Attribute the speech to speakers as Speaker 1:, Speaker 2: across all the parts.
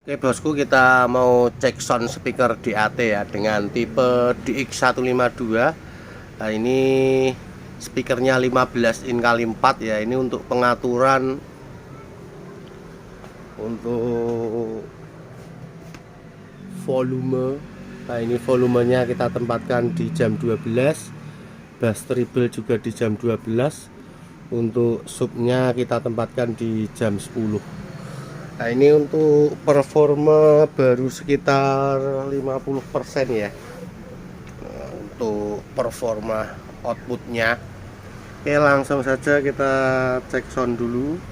Speaker 1: Oke bosku, kita mau cek sound speaker DAT ya dengan tipe DX152. Nah, ini speakernya 15 in kali 4 ya. Ini untuk pengaturan untuk volume. Nah, ini volumenya kita tempatkan di jam 12. Bass treble juga di jam 12. Untuk subnya kita tempatkan di jam 10. Nah, ini untuk performa baru sekitar 50% ya. Nah, untuk performa outputnya. Oke, langsung saja kita cek sound dulu.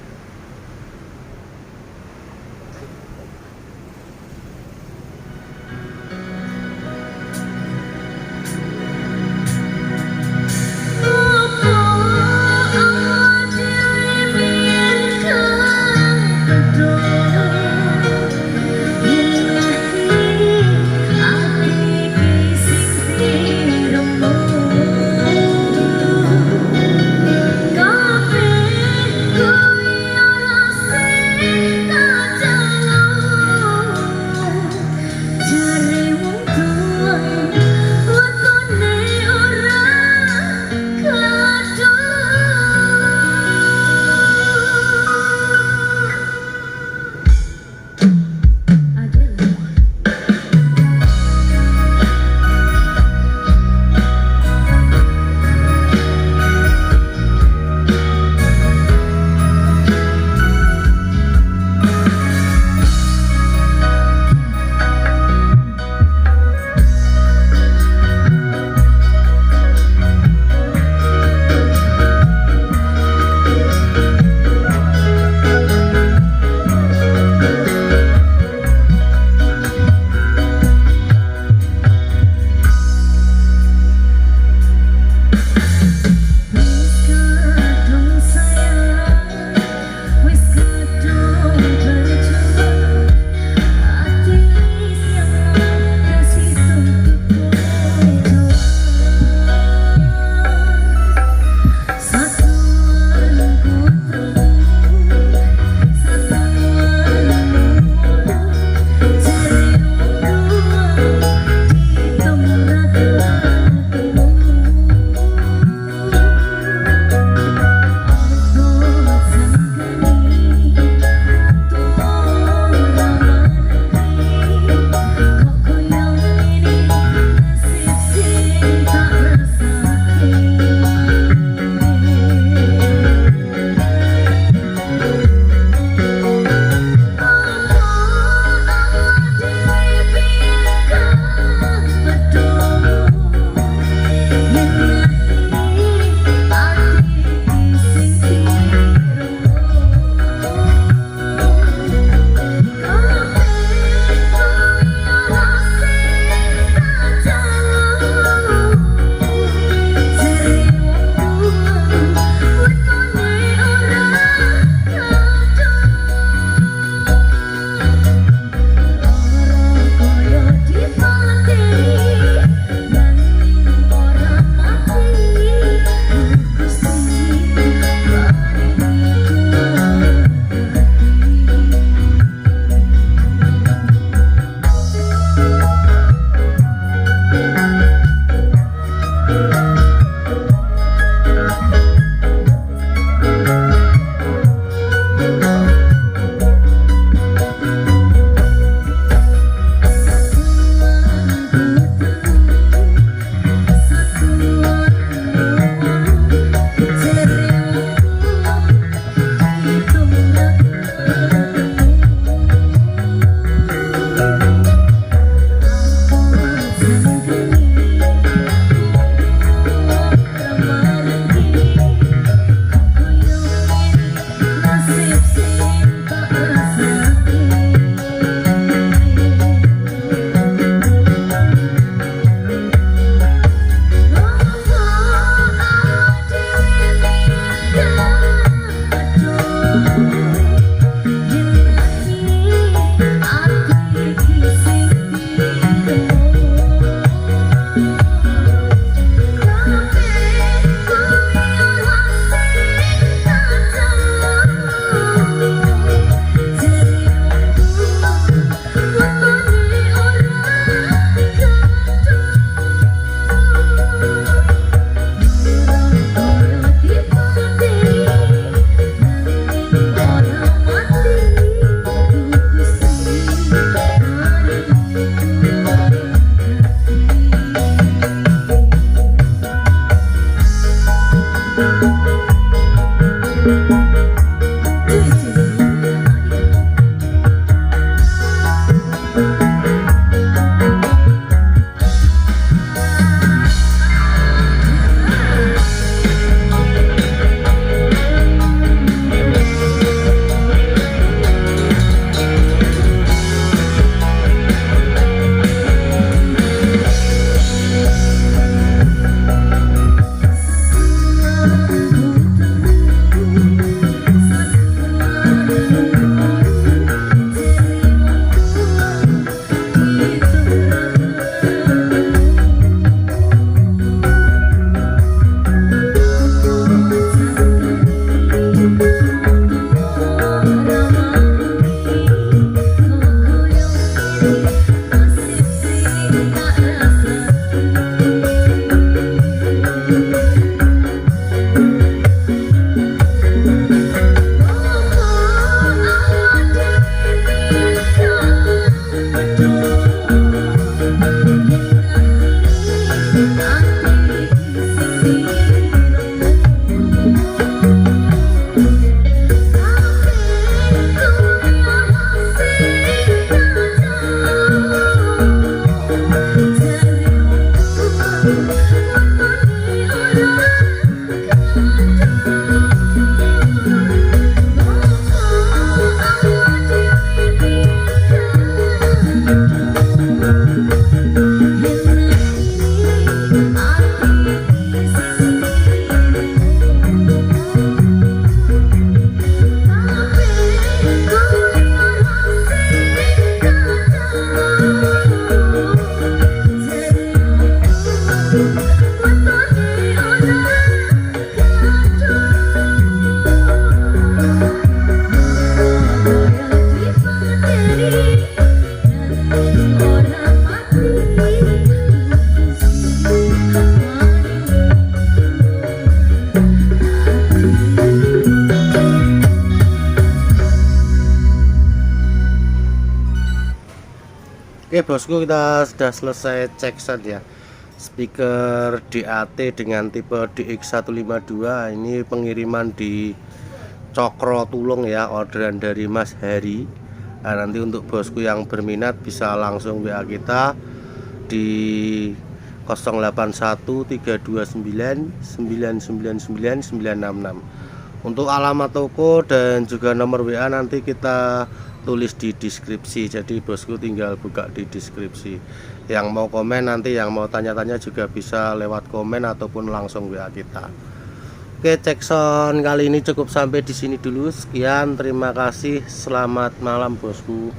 Speaker 1: Oke bosku, kita sudah selesai cek set ya. Speaker DAT dengan tipe DX152. Ini pengiriman di Cokro Tulung ya, orderan dari Mas Hari. Nah, nanti untuk bosku yang berminat bisa langsung WA kita di 081329999966. Untuk alamat toko dan juga nomor WA nanti kita tulis di deskripsi, jadi bosku tinggal buka di deskripsi. Yang mau komen nanti, yang mau tanya-tanya juga bisa lewat komen ataupun langsung WA kita. Oke, cek sound kali ini cukup sampai di sini dulu. Sekian, terima kasih, selamat malam bosku.